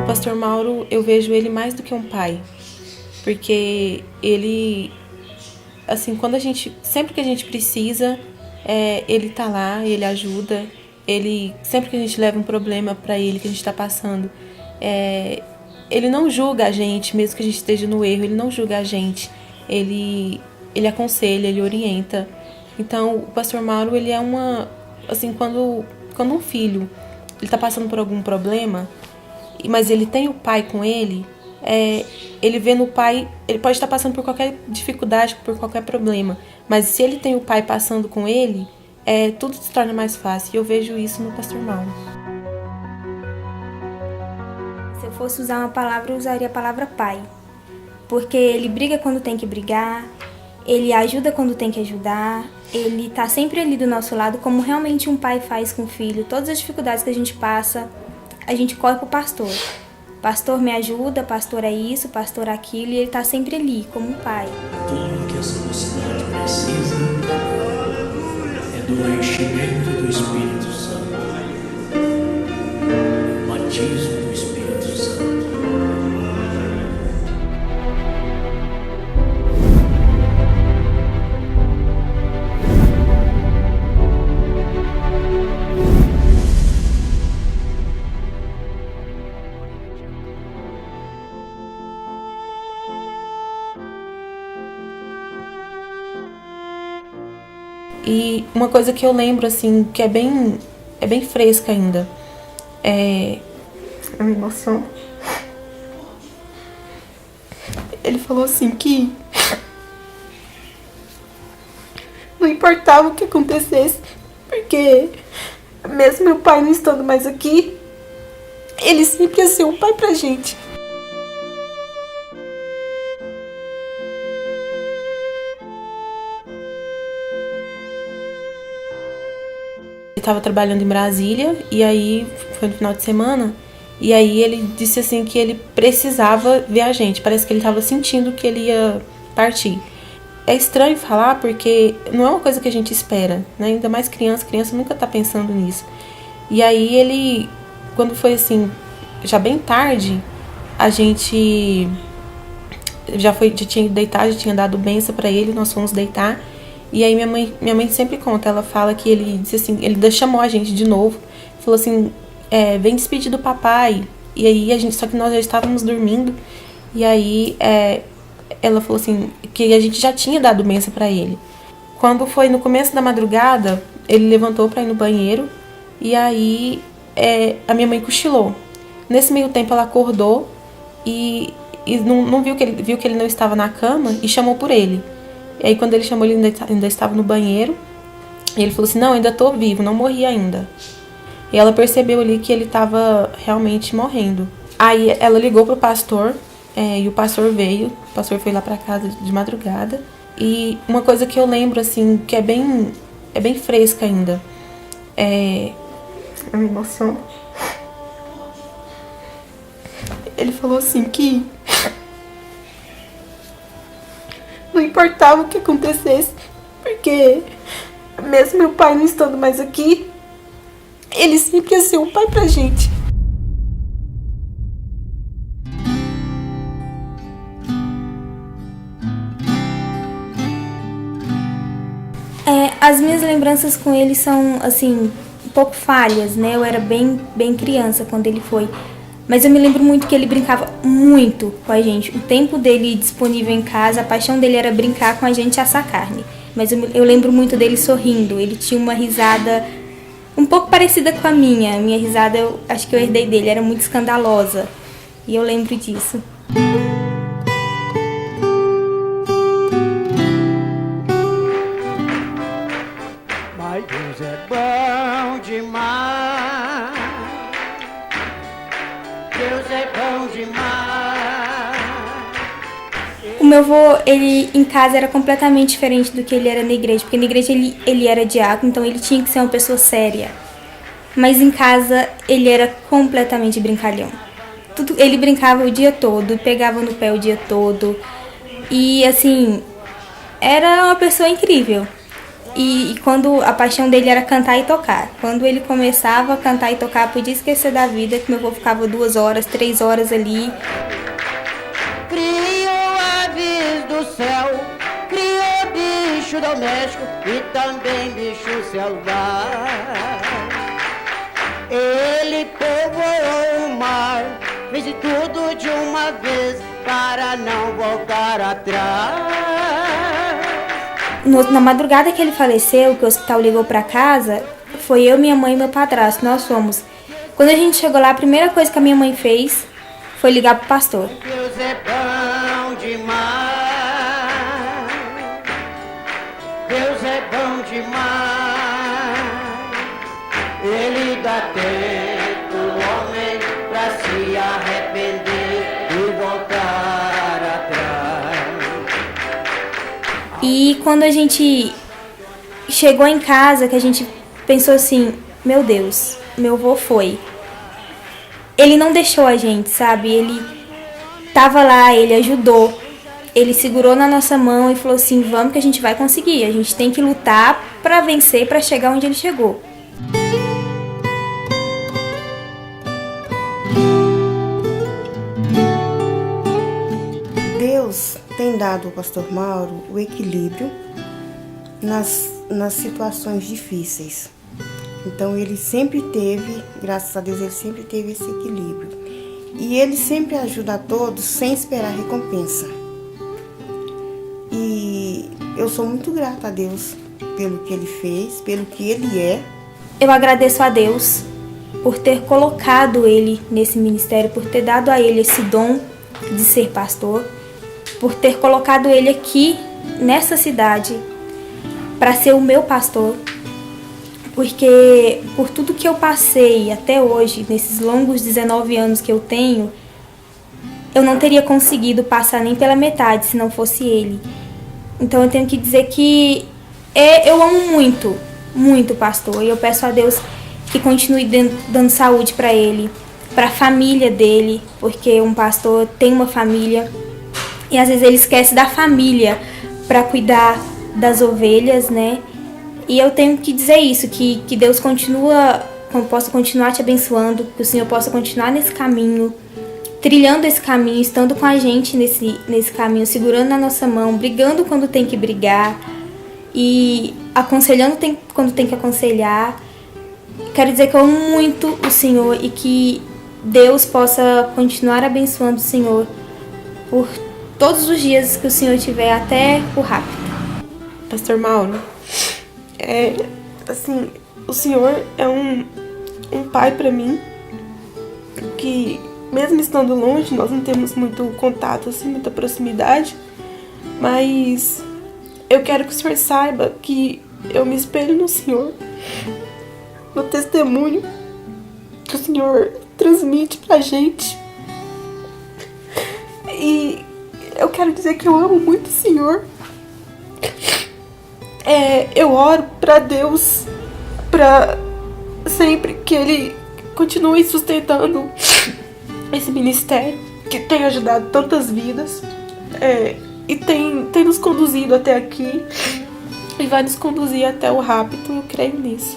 O pastor Mauro, eu vejo ele mais do que um pai, porque ele, assim, sempre que a gente precisa, ele tá lá, ele ajuda, sempre que a gente leva um problema para ele, que a gente tá passando, ele não julga a gente, mesmo que a gente esteja no erro, ele não julga a gente, ele aconselha, ele orienta. Então, o pastor Mauro, ele é assim, quando um filho, ele tá passando por algum problema, mas ele tem o pai com ele, ele vê no pai, ele pode estar passando por qualquer dificuldade, por qualquer problema, mas se ele tem o pai passando com ele, tudo se torna mais fácil, e eu vejo isso no pastor Mauro. Se eu fosse usar uma palavra, eu usaria a palavra pai, porque ele briga quando tem que brigar, ele ajuda quando tem que ajudar, ele tá sempre ali do nosso lado, como realmente um pai faz com o filho. Todas as dificuldades que a gente passa, a gente corre pro pastor. Pastor, me ajuda, pastor é isso, pastor é aquilo, e ele tá sempre ali, como um pai. Tudo que essa mocidade precisa é do enchimento do Espírito Santo, batismo do Espírito Santo. E uma coisa que eu lembro, assim, que é bem fresca ainda, eu me emociono. Ele falou assim que não importava o que acontecesse, porque mesmo meu pai não estando mais aqui, ele sempre ia ser um pai pra gente. Ele estava trabalhando em Brasília, e aí foi no final de semana, e aí ele disse assim que ele precisava ver a gente, parece que ele estava sentindo que ele ia partir. É estranho falar porque não é uma coisa que a gente espera, né? Ainda mais criança nunca tá pensando nisso. E aí ele, quando foi assim, já bem tarde, a gente já tinha ido deitar, já tinha dado benção para ele, nós fomos deitar. E aí minha mãe sempre conta, ela fala que ele disse assim, ele chamou a gente de novo, falou assim, vem despedir do papai. E aí só que nós já estávamos dormindo, e aí ela falou assim, que a gente já tinha dado benção pra ele. Quando foi no começo da madrugada, ele levantou pra ir no banheiro, e aí a minha mãe cochilou. Nesse meio tempo ela acordou e não viu que ele não estava na cama e chamou por ele. E aí quando ele chamou, ele ainda estava no banheiro. E ele falou assim, não, ainda tô vivo, não morri ainda. E ela percebeu ali que ele estava realmente morrendo. Aí ela ligou pro pastor, e o pastor veio. O pastor foi lá pra casa de madrugada. E uma coisa que eu lembro, assim, que é bem fresca ainda. Eu me emociono. Ele falou assim que não importava o que acontecesse, porque mesmo meu pai não estando mais aqui, ele sempre ia ser um pai pra gente. As minhas lembranças com ele são, assim, um pouco falhas, né? Eu era bem criança quando ele foi. Mas eu me lembro muito que ele brincava muito com a gente. O tempo dele disponível em casa, a paixão dele era brincar com a gente e assar carne. Mas eu lembro muito dele sorrindo. Ele tinha uma risada um pouco parecida com a minha. A minha risada, eu acho que eu herdei dele, era muito escandalosa. E eu lembro disso. Mas Deus é bom demais. Deus é bom demais. O meu avô, ele em casa era completamente diferente do que ele era na igreja. Porque na igreja ele era diácono, então ele tinha que ser uma pessoa séria. Mas em casa ele era completamente brincalhão. tudo, ele brincava o dia todo, pegava no pé o dia todo. E assim, era uma pessoa incrível. E quando a paixão dele era cantar e tocar. Quando ele começava a cantar e tocar, podia esquecer da vida, que meu avô ficava 2 horas, 3 horas ali. Criou aves do céu, criou bicho doméstico e também bicho selvagem. Ele povoou o mar, fez de tudo de uma vez para não voltar atrás. Na madrugada que ele faleceu, que o hospital ligou pra casa, foi eu, minha mãe e meu padrasto, nós fomos. Quando a gente chegou lá, a primeira coisa que a minha mãe fez foi ligar pro pastor. Deus é bom demais, Deus é bom demais, Ele dá tempo ao homem pra se arrepender e voltar atrás. E quando a gente chegou em casa, que a gente pensou assim, meu Deus, meu avô foi. Ele não deixou a gente, sabe? Ele tava lá, ele ajudou. Ele segurou na nossa mão e falou assim, vamos que a gente vai conseguir. A gente tem que lutar pra vencer, pra chegar onde ele chegou. Deus tem dado ao pastor Mauro o equilíbrio nas situações difíceis. Então ele sempre teve, graças a Deus, ele sempre teve esse equilíbrio. E ele sempre ajuda a todos sem esperar recompensa. E eu sou muito grata a Deus pelo que ele fez, pelo que ele é. Eu agradeço a Deus por ter colocado ele nesse ministério, por ter dado a ele esse dom de ser pastor, por ter colocado ele aqui nessa cidade para ser o meu pastor, porque por tudo que eu passei até hoje, nesses longos 19 anos que eu tenho, eu não teria conseguido passar nem pela metade se não fosse ele. Então eu tenho que dizer que eu amo muito, muito o pastor, e eu peço a Deus que continue dando saúde para ele, para a família dele, porque um pastor tem uma família e às vezes ele esquece da família para cuidar das ovelhas, né? E eu tenho que dizer isso, que Deus possa continuar te abençoando, que o Senhor possa continuar nesse caminho, trilhando esse caminho, estando com a gente nesse caminho, segurando na nossa mão, brigando quando tem que brigar e aconselhando quando tem que aconselhar. Quero dizer que eu amo muito o Senhor e que Deus possa continuar abençoando o Senhor por todos os dias que o Senhor tiver, até o rápido. Pastor Mauro, assim, o Senhor é um pai para mim, que mesmo estando longe, nós não temos muito contato, assim, muita proximidade, mas eu quero que o Senhor saiba que eu me espelho no Senhor, no testemunho que o Senhor transmite pra gente. E eu quero dizer que eu amo muito o Senhor. Eu oro pra Deus, pra sempre que Ele continue sustentando esse ministério, que tem ajudado tantas vidas, e tem nos conduzido até aqui, e vai nos conduzir até o rápido, eu creio nisso.